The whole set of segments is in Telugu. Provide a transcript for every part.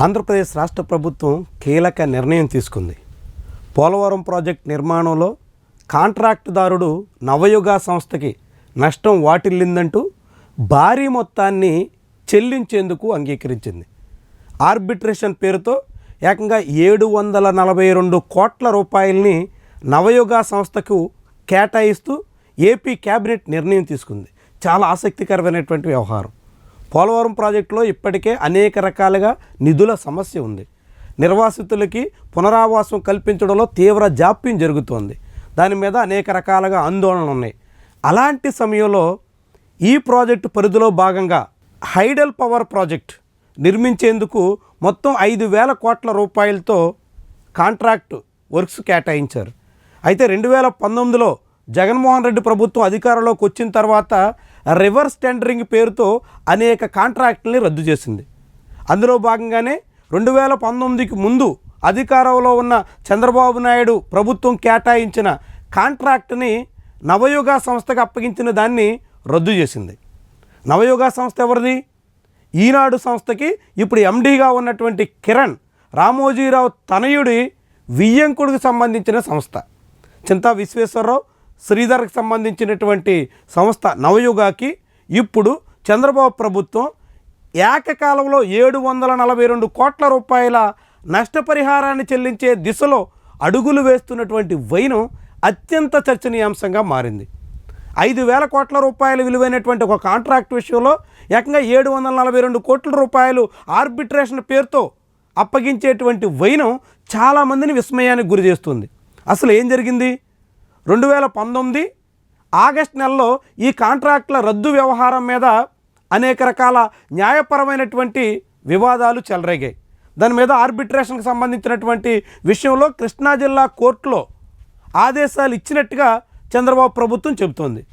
ఆంధ్రప్రదేశ్ రాష్ట్ర ప్రభుత్వం కీలక నిర్ణయం తీసుకుంది. పోలవరం ప్రాజెక్ట్ నిర్మాణంలో కాంట్రాక్టుదారుడు నవయుగ సంస్థకి నష్టం వాటిల్లిందంటూ భారీ మొత్తాన్ని చెల్లించేందుకు అంగీకరించింది. ఆర్బిట్రేషన్ పేరుతో ఏకంగా 742 కోట్ల రూపాయలని నవయుగ సంస్థకు కేటాయిస్తూ ఏపీ క్యాబినెట్ నిర్ణయం తీసుకుంది. చాలా ఆసక్తికరమైనటువంటి వ్యవహారం. పోలవరం ప్రాజెక్టులో ఇప్పటికే అనేక రకాలుగా నిధుల సమస్య ఉంది. నిర్వాసితులకి పునరావాసం కల్పించడంలో తీవ్ర జాప్యం జరుగుతోంది. దాని మీద అనేక రకాలుగా ఆందోళనలు ఉన్నాయి. అలాంటి సమయంలో ఈ ప్రాజెక్టు పరిధిలో భాగంగా హైడల్ పవర్ ప్రాజెక్ట్ నిర్మించేందుకు మొత్తం 5,000 కోట్ల రూపాయలతో కాంట్రాక్ట్ వర్క్స్ కేటాయించారు. అయితే 2019లో జగన్మోహన్ రెడ్డి ప్రభుత్వం అధికారంలోకి వచ్చిన తర్వాత రివర్స్ టెండరింగ్ పేరుతో అనేక కాంట్రాక్టుల్ని రద్దు చేసింది. అందులో భాగంగానే 2019కి ముందు అధికారంలో ఉన్న చంద్రబాబు నాయుడు ప్రభుత్వం కేటాయించిన కాంట్రాక్ట్ని నవయుగ సంస్థకు అప్పగించిన దాన్ని రద్దు చేసింది. నవయుగ సంస్థ ఎవరిది? ఈనాడు సంస్థకి ఇప్పుడు ఎండీగా ఉన్నటువంటి కిరణ్ రామోజీరావు తనయుడి వియ్యంకుడికి సంబంధించిన సంస్థ. చింతా విశ్వేశ్వరరావు శ్రీధర్కి సంబంధించినటువంటి సంస్థ నవయుగకి ఇప్పుడు చంద్రబాబు ప్రభుత్వం ఏకకాలంలో 742 కోట్ల రూపాయల నష్టపరిహారాన్ని చెల్లించే దిశలో అడుగులు వేస్తున్నటువంటి వైనం అత్యంత చర్చనీయాంశంగా మారింది. 5,000 కోట్ల రూపాయలు విలువైనటువంటి ఒక కాంట్రాక్ట్ విషయంలో ఏకంగా 742 కోట్ల రూపాయలు ఆర్బిట్రేషన్ పేరుతో అప్పగించేటువంటి వైనం చాలామందిని విస్మయానికి గురి చేస్తుంది. అసలు ఏం జరిగింది? 2019 ఆగస్టు నెలలో ఈ కాంట్రాక్టుల రద్దు వ్యవహారం మీద అనేక రకాల న్యాయపరమైనటువంటి వివాదాలు చెలరేగాయి. దాని మీద ఆర్బిట్రేషన్కి సంబంధించినటువంటి విషయంలో కృష్ణా జిల్లా కోర్టులో ఆదేశాలు ఇచ్చినట్టుగా చంద్రబాబు ప్రభుత్వం చెబుతోంది.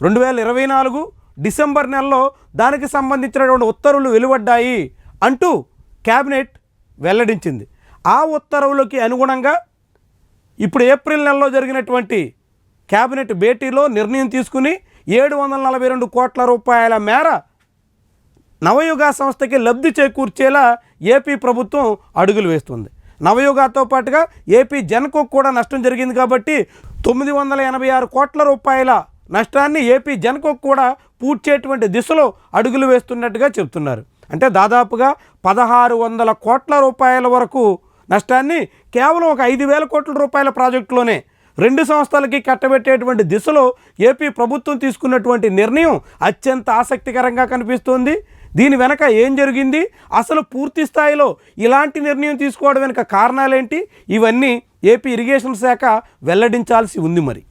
2024 డిసెంబర్ నెలలో దానికి సంబంధించినటువంటి ఉత్తర్వులు వెలువడ్డాయి అంటూ క్యాబినెట్ వెల్లడించింది. ఆ ఉత్తర్వులకి అనుగుణంగా ఇప్పుడు ఏప్రిల్ నెలలో జరిగినటువంటి క్యాబినెట్ భేటీలో నిర్ణయం తీసుకుని 742 కోట్ల రూపాయల మేర నవయుగ సంస్థకి లబ్ధి చేకూర్చేలా ఏపీ ప్రభుత్వం అడుగులు వేస్తుంది. నవయుగతో పాటుగా ఏపీ జెన్కో కూడా నష్టం జరిగింది కాబట్టి 986 కోట్ల రూపాయల నష్టాన్ని ఏపీ జెన్కో కూడా పూడ్చేటువంటి దిశలో అడుగులు వేస్తున్నట్టుగా చెప్తున్నారు. అంటే దాదాపుగా 1,600 కోట్ల రూపాయల వరకు నష్టాన్ని కేవలం ఒక 5,000 కోట్ల రూపాయల ప్రాజెక్టులోనే రెండు సంస్థలకి కట్టబెట్టేటువంటి దిశలో ఏపీ ప్రభుత్వం తీసుకున్నటువంటి నిర్ణయం అత్యంత ఆసక్తికరంగా కనిపిస్తోంది. దీని వెనక ఏం జరిగింది? అసలు పూర్తి స్థాయిలో ఇలాంటి నిర్ణయం తీసుకోవడం వెనక కారణాలేంటి? ఇవన్నీ ఏపీ ఇరిగేషన్ శాఖ వెల్లడించాల్సి ఉంది. మరి